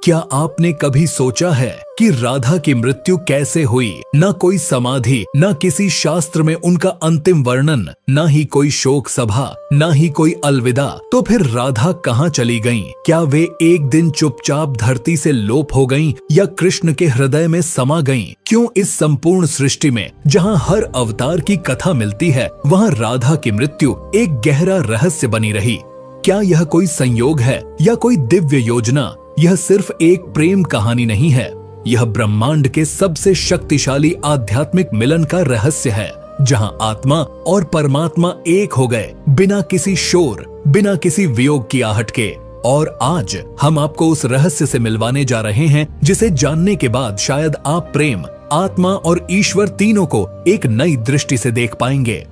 क्या आपने कभी सोचा है कि राधा की मृत्यु कैसे हुई? न कोई समाधि, न किसी शास्त्र में उनका अंतिम वर्णन, न ही कोई शोक सभा, न ही कोई अलविदा। तो फिर राधा कहाँ चली गईं? क्या वे एक दिन चुपचाप धरती से लोप हो गईं या कृष्ण के हृदय में समा गईं? क्यों इस संपूर्ण सृष्टि में जहाँ हर अवतार की कथा मिलती है, वहाँ राधा की मृत्यु एक गहरा रहस्य बनी रही? क्या यह कोई संयोग है या कोई दिव्य योजना? यह सिर्फ एक प्रेम कहानी नहीं है, यह ब्रह्मांड के सबसे शक्तिशाली आध्यात्मिक मिलन का रहस्य है, जहां आत्मा और परमात्मा एक हो गए, बिना किसी शोर, बिना किसी वियोग की आहट के। और आज हम आपको उस रहस्य से मिलवाने जा रहे हैं, जिसे जानने के बाद शायद आप प्रेम, आत्मा और ईश्वर तीनों को एक नई दृष्टि से देख पाएंगे।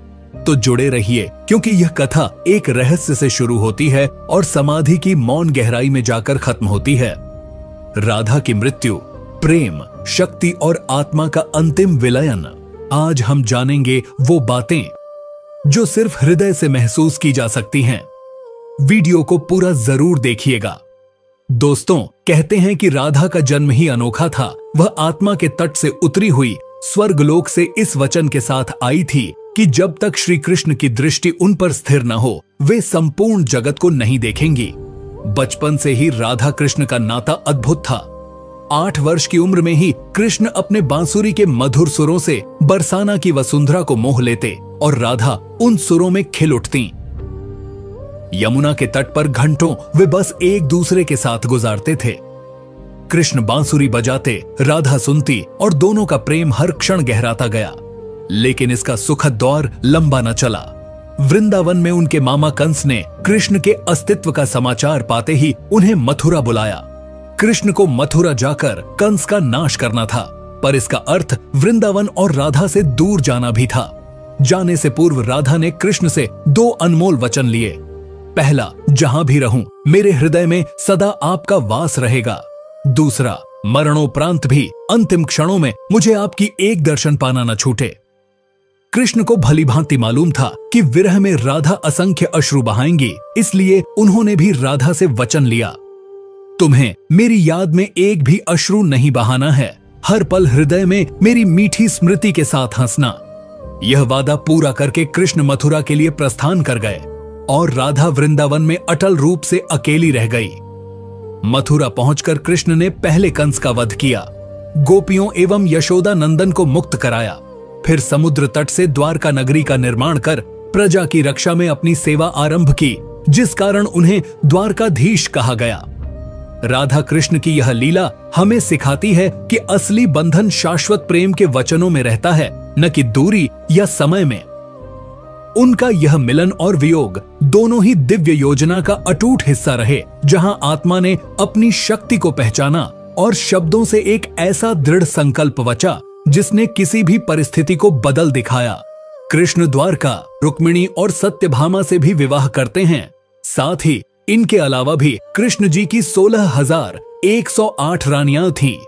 तो जुड़े रहिए, क्योंकि यह कथा एक रहस्य से शुरू होती है और समाधि की मौन गहराई में जाकर खत्म होती है। राधा की मृत्यु, प्रेम, शक्ति और आत्मा का अंतिम विलयन। आज हम जानेंगे वो बातें जो सिर्फ हृदय से महसूस की जा सकती हैं। वीडियो को पूरा जरूर देखिएगा। दोस्तों, कहते हैं कि राधा का जन्म ही अनोखा था। वह आत्मा के तट से उतरी हुई स्वर्गलोक से इस वचन के साथ आई थी कि जब तक श्री कृष्ण की दृष्टि उन पर स्थिर न हो, वे संपूर्ण जगत को नहीं देखेंगी। बचपन से ही राधा कृष्ण का नाता अद्भुत था। 8 वर्ष की उम्र में ही कृष्ण अपने बांसुरी के मधुर सुरों से बरसाना की वसुंधरा को मोह लेते और राधा उन सुरों में खिल उठती। यमुना के तट पर घंटों वे बस एक दूसरे के साथ गुजारते थे। कृष्ण बांसुरी बजाते, राधा सुनती और दोनों का प्रेम हर क्षण गहराता गया। लेकिन इसका सुखद दौर लंबा न चला। वृंदावन में उनके मामा कंस ने कृष्ण के अस्तित्व का समाचार पाते ही उन्हें मथुरा बुलाया। कृष्ण को मथुरा जाकर कंस का नाश करना था, पर इसका अर्थ वृंदावन और राधा से दूर जाना भी था। जाने से पूर्व राधा ने कृष्ण से 2 अनमोल वचन लिए। पहला, जहां भी रहूं मेरे हृदय में सदा आपका वास रहेगा। दूसरा, मरणोपरांत भी अंतिम क्षणों में मुझे आपकी एक दर्शन पाना न छूटे। कृष्ण को भली भांति मालूम था कि विरह में राधा असंख्य अश्रु बहाएंगी, इसलिए उन्होंने भी राधा से वचन लिया, तुम्हें मेरी याद में एक भी अश्रु नहीं बहाना है, हर पल हृदय में मेरी मीठी स्मृति के साथ हंसना। यह वादा पूरा करके कृष्ण मथुरा के लिए प्रस्थान कर गए और राधा वृंदावन में अटल रूप से अकेली रह गई। मथुरा पहुंचकर कृष्ण ने पहले कंस का वध किया, गोपियों एवं यशोदा नंदन को मुक्त कराया, फिर समुद्र तट से द्वारका नगरी का निर्माण कर प्रजा की रक्षा में अपनी सेवा आरंभ की, जिस कारण उन्हें द्वारकाधीश कहा गया। राधा कृष्ण की यह लीला हमें सिखाती है कि असली बंधन शाश्वत प्रेम के वचनों में रहता है, न कि दूरी या समय में। उनका यह मिलन और वियोग दोनों ही दिव्य योजना का अटूट हिस्सा रहे, जहां आत्मा ने अपनी शक्ति को पहचाना और शब्दों से एक ऐसा दृढ़ संकल्प वचा जिसने किसी भी परिस्थिति को बदल दिखाया। कृष्ण द्वारका, रुक्मिणी और सत्यभामा से भी विवाह करते हैं। साथ ही इनके अलावा भी कृष्ण जी की 16,108 रानियां थीं,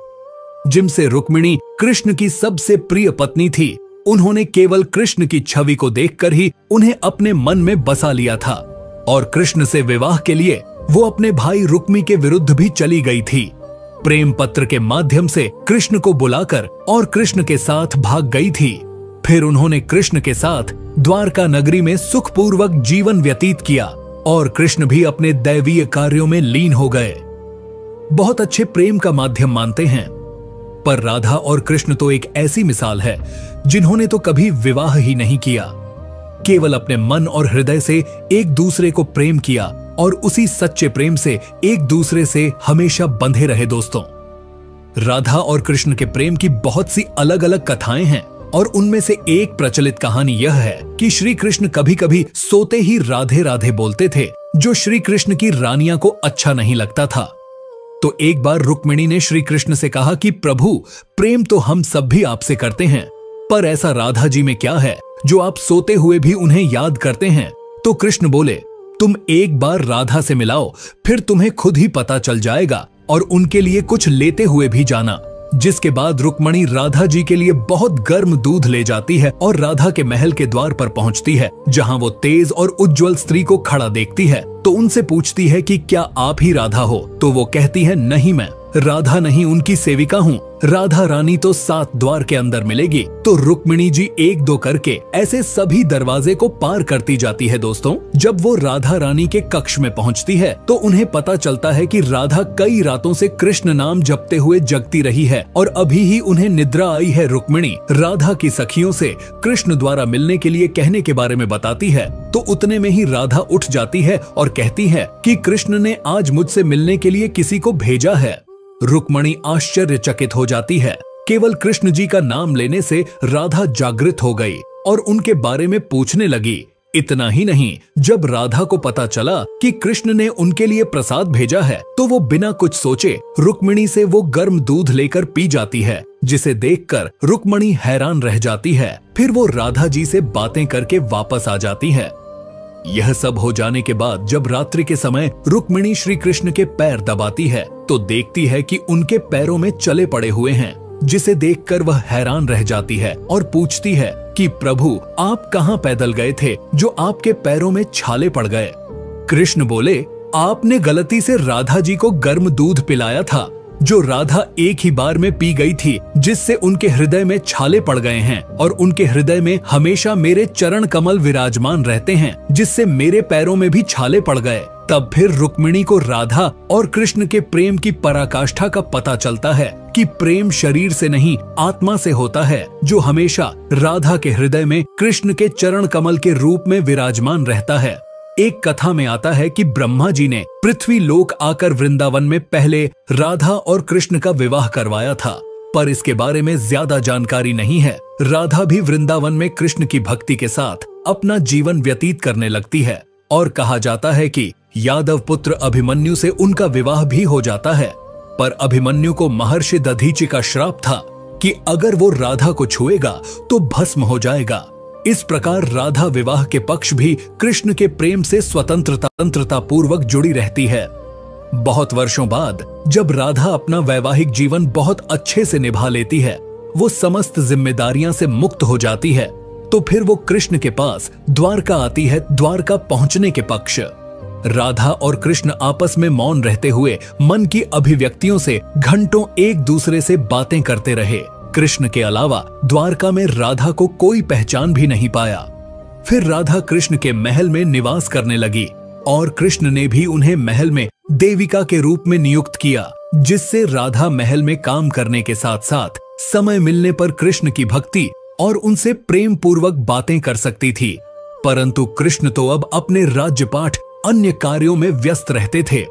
जिनसे रुक्मिणी कृष्ण की सबसे प्रिय पत्नी थी। उन्होंने केवल कृष्ण की छवि को देखकर ही उन्हें अपने मन में बसा लिया था और कृष्ण से विवाह के लिए वो अपने भाई रुक्मी के विरुद्ध भी चली गई थी। प्रेम पत्र के माध्यम से कृष्ण को बुलाकर और कृष्ण के साथ भाग गई थी। फिर उन्होंने कृष्ण के साथ द्वारका नगरी में सुखपूर्वक जीवन व्यतीत किया और कृष्ण भी अपने दैवीय कार्यों में लीन हो गए। बहुत अच्छे प्रेम का माध्यम मानते हैं, पर राधा और कृष्ण तो एक ऐसी मिसाल है जिन्होंने तो कभी विवाह ही नहीं किया, केवल अपने मन और हृदय से एक दूसरे को प्रेम किया और उसी सच्चे प्रेम से एक दूसरे से हमेशा बंधे रहे। दोस्तों, राधा और कृष्ण के प्रेम की बहुत सी अलग अलग कथाएं हैं और उनमें से एक प्रचलित कहानी यह है कि श्री कृष्ण कभी कभी सोते ही राधे राधे बोलते थे, जो श्री कृष्ण की रानियां को अच्छा नहीं लगता था। तो एक बार रुक्मिणी ने श्री कृष्ण से कहा कि प्रभु, प्रेम तो हम सब भी आपसे करते हैं, पर ऐसा राधा जी में क्या है जो आप सोते हुए भी उन्हें याद करते हैं? तो कृष्ण बोले, तुम एक बार राधा से मिलाओ, फिर तुम्हें खुद ही पता चल जाएगा और उनके लिए कुछ लेते हुए भी जाना। जिसके बाद रुक्मणी राधा जी के लिए बहुत गर्म दूध ले जाती है और राधा के महल के द्वार पर पहुंचती है, जहां वो तेज और उज्जवल स्त्री को खड़ा देखती है तो उनसे पूछती है कि क्या आप ही राधा हो? तो वो कहती है, नहीं मैं। राधा नहीं उनकी सेविका हूँ, राधा रानी तो 7 द्वार के अंदर मिलेगी। तो रुक्मिणी जी 1-2 करके ऐसे सभी दरवाजे को पार करती जाती है। दोस्तों, जब वो राधा रानी के कक्ष में पहुंचती है तो उन्हें पता चलता है कि राधा कई रातों से कृष्ण नाम जपते हुए जगती रही है और अभी ही उन्हें निद्रा आई है। रुक्मिणी राधा की सखियों से कृष्ण द्वारा मिलने के लिए कहने के बारे में बताती है तो उतने में ही राधा उठ जाती है और कहती है कि कृष्ण ने आज मुझसे मिलने के लिए किसी को भेजा है। रुक्मिणी आश्चर्यचकित हो जाती है। केवल कृष्ण जी का नाम लेने से राधा जागृत हो गई और उनके बारे में पूछने लगी। इतना ही नहीं, जब राधा को पता चला कि कृष्ण ने उनके लिए प्रसाद भेजा है तो वो बिना कुछ सोचे रुक्मिणी से वो गर्म दूध लेकर पी जाती है, जिसे देखकर रुक्मिणी हैरान रह जाती है। फिर वो राधा जी से बातें करके वापस आ जाती है। यह सब हो जाने के बाद जब रात्रि के समय रुक्मिणी श्री कृष्ण के पैर दबाती है तो देखती है कि उनके पैरों में चले पड़े हुए हैं, जिसे देखकर वह हैरान रह जाती है और पूछती है कि प्रभु, आप कहाँ पैदल गए थे जो आपके पैरों में छाले पड़ गए? कृष्ण बोले, आपने गलती से राधा जी को गर्म दूध पिलाया था, जो राधा एक ही बार में पी गई थी, जिससे उनके हृदय में छाले पड़ गए हैं और उनके हृदय में हमेशा मेरे चरण कमल विराजमान रहते हैं, जिससे मेरे पैरों में भी छाले पड़ गए। तब फिर रुक्मिणी को राधा और कृष्ण के प्रेम की पराकाष्ठा का पता चलता है कि प्रेम शरीर से नहीं आत्मा से होता है, जो हमेशा राधा के हृदय में कृष्ण के चरण कमल के रूप में विराजमान रहता है। एक कथा में आता है कि ब्रह्मा जी ने पृथ्वी लोक आकर वृंदावन में पहले राधा और कृष्ण का विवाह करवाया था, पर इसके बारे में ज्यादा जानकारी नहीं है। राधा भी वृंदावन में कृष्ण की भक्ति के साथ अपना जीवन व्यतीत करने लगती है और कहा जाता है कि यादव पुत्र अभिमन्यु से उनका विवाह भी हो जाता है, पर अभिमन्यु को महर्षि दधीचि का श्राप था कि अगर वो राधा को छुएगा तो भस्म हो जाएगा। इस प्रकार राधा विवाह के पक्ष भी कृष्ण के प्रेम से स्वतंत्रता पूर्वक जुड़ी रहती है। बहुत वर्षों बाद जब राधा अपना वैवाहिक जीवन बहुत अच्छे से निभा लेती है, वो समस्त जिम्मेदारियां से मुक्त हो जाती है, तो फिर वो कृष्ण के पास द्वारका आती है, द्वारका पहुंचने के पक्ष। राधा और कृष्ण आपस में मौन रहते हुए मन की अभिव्यक्तियों से घंटों एक दूसरे से बातें करते रहे। कृष्ण के अलावा द्वारका में राधा को कोई पहचान भी नहीं पाया। फिर राधा कृष्ण के महल में निवास करने लगी और कृष्ण ने भी उन्हें महल में देविका के रूप में नियुक्त किया, जिससे राधा महल में काम करने के साथ साथ समय मिलने पर कृष्ण की भक्ति और उनसे प्रेम पूर्वक बातें कर सकती थी। परंतु कृष्ण तो अब अपने राज्यपाठ अन्य कार्यों में व्यस्त रहते थे।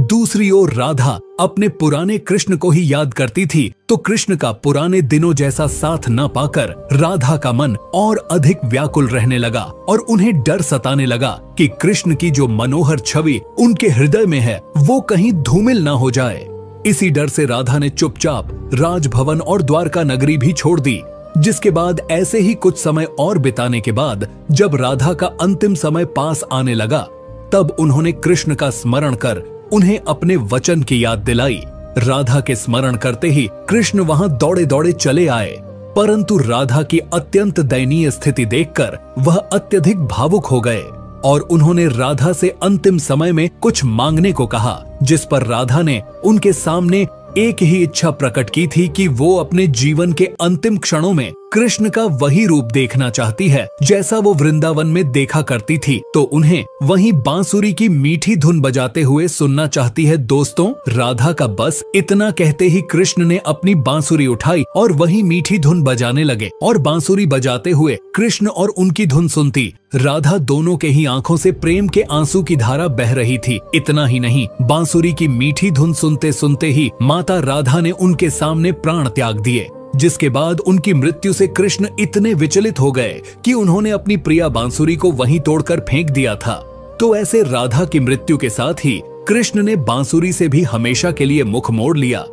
दूसरी ओर राधा अपने पुराने कृष्ण को ही याद करती थी, तो कृष्ण का पुराने दिनों जैसा साथ न पाकर राधा का मन और अधिक व्याकुल रहने लगा और उन्हें डर सताने लगा कि कृष्ण की जो मनोहर छवि उनके हृदय में है वो कहीं धूमिल न हो जाए। इसी डर से राधा ने चुपचाप राजभवन और द्वारका नगरी भी छोड़ दी। जिसके बाद ऐसे ही कुछ समय और बिताने के बाद जब राधा का अंतिम समय पास आने लगा, तब उन्होंने कृष्ण का स्मरण कर उन्हें अपने वचन की याद दिलाई। राधा के स्मरण करते ही कृष्ण वहां दौड़े दौड़े चले आए, परंतु राधा की अत्यंत दयनीय स्थिति देखकर वह अत्यधिक भावुक हो गए और उन्होंने राधा से अंतिम समय में कुछ मांगने को कहा, जिस पर राधा ने उनके सामने एक ही इच्छा प्रकट की थी कि वो अपने जीवन के अंतिम क्षणों में कृष्ण का वही रूप देखना चाहती है जैसा वो वृंदावन में देखा करती थी, तो उन्हें वहीं बांसुरी की मीठी धुन बजाते हुए सुनना चाहती है। दोस्तों, राधा का बस इतना कहते ही कृष्ण ने अपनी बांसुरी उठाई और वही मीठी धुन बजाने लगे और बांसुरी बजाते हुए कृष्ण और उनकी धुन सुनती राधा दोनों के ही आंखों से प्रेम के आंसू की धारा बह रही थी। इतना ही नहीं, बांसुरी की मीठी धुन सुनते सुनते ही माता राधा ने उनके सामने प्राण त्याग दिए, जिसके बाद उनकी मृत्यु से कृष्ण इतने विचलित हो गए कि उन्होंने अपनी प्रिया बांसुरी को वहीं तोड़कर फेंक दिया था। तो ऐसे राधा की मृत्यु के साथ ही कृष्ण ने बांसुरी से भी हमेशा के लिए मुख मोड़ लिया,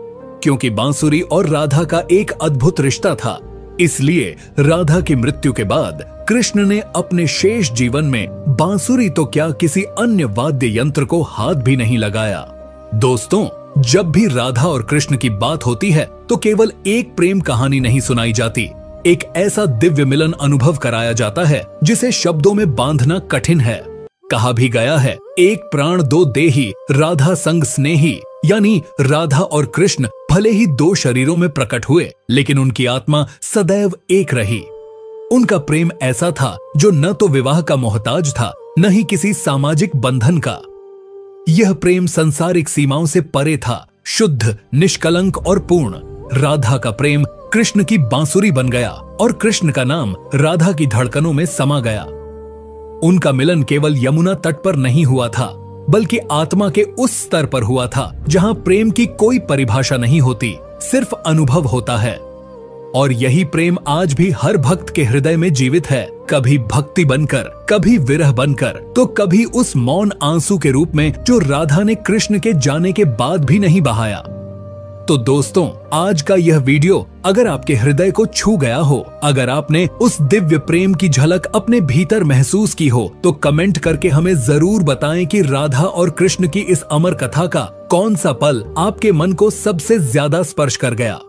क्योंकि बांसुरी और राधा का एक अद्भुत रिश्ता था। इसलिए राधा की मृत्यु के बाद कृष्ण ने अपने शेष जीवन में बांसुरी तो क्या किसी अन्य वाद्य यंत्र को हाथ भी नहीं लगाया। दोस्तों, जब भी राधा और कृष्ण की बात होती है तो केवल एक प्रेम कहानी नहीं सुनाई जाती, एक ऐसा दिव्य मिलन अनुभव कराया जाता है जिसे शब्दों में बांधना कठिन है। कहा भी गया है, एक प्राण दो देही, राधा संग स्नेही। यानी राधा और कृष्ण भले ही दो शरीरों में प्रकट हुए, लेकिन उनकी आत्मा सदैव एक रही। उनका प्रेम ऐसा था जो न तो विवाह का मोहताज था, न ही किसी सामाजिक बंधन का। यह प्रेम सांसारिक सीमाओं से परे था, शुद्ध, निष्कलंक और पूर्ण। राधा का प्रेम कृष्ण की बांसुरी बन गया और कृष्ण का नाम राधा की धड़कनों में समा गया। उनका मिलन केवल यमुना तट पर नहीं हुआ था, बल्कि आत्मा के उस स्तर पर हुआ था जहां प्रेम की कोई परिभाषा नहीं होती, सिर्फ अनुभव होता है। और यही प्रेम आज भी हर भक्त के हृदय में जीवित है, कभी भक्ति बनकर, कभी विरह बनकर, तो कभी उस मौन आंसू के रूप में जो राधा ने कृष्ण के जाने के बाद भी नहीं बहाया। तो दोस्तों, आज का यह वीडियो अगर आपके हृदय को छू गया हो, अगर आपने उस दिव्य प्रेम की झलक अपने भीतर महसूस की हो, तो कमेंट करके हमें जरूर बताएं कि राधा और कृष्ण की इस अमर कथा का कौन सा पल आपके मन को सबसे ज्यादा स्पर्श कर गया।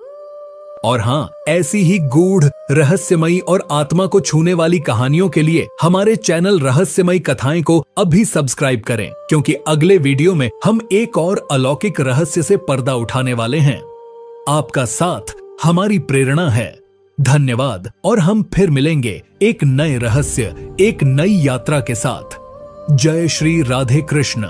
और हाँ, ऐसी ही गूढ़, रहस्यमयी और आत्मा को छूने वाली कहानियों के लिए हमारे चैनल रहस्यमयी कथाएं को अभी सब्सक्राइब करें, क्योंकि अगले वीडियो में हम एक और अलौकिक रहस्य से पर्दा उठाने वाले हैं। आपका साथ हमारी प्रेरणा है। धन्यवाद, और हम फिर मिलेंगे एक नए रहस्य, एक नई यात्रा के साथ। जय श्री राधे कृष्ण।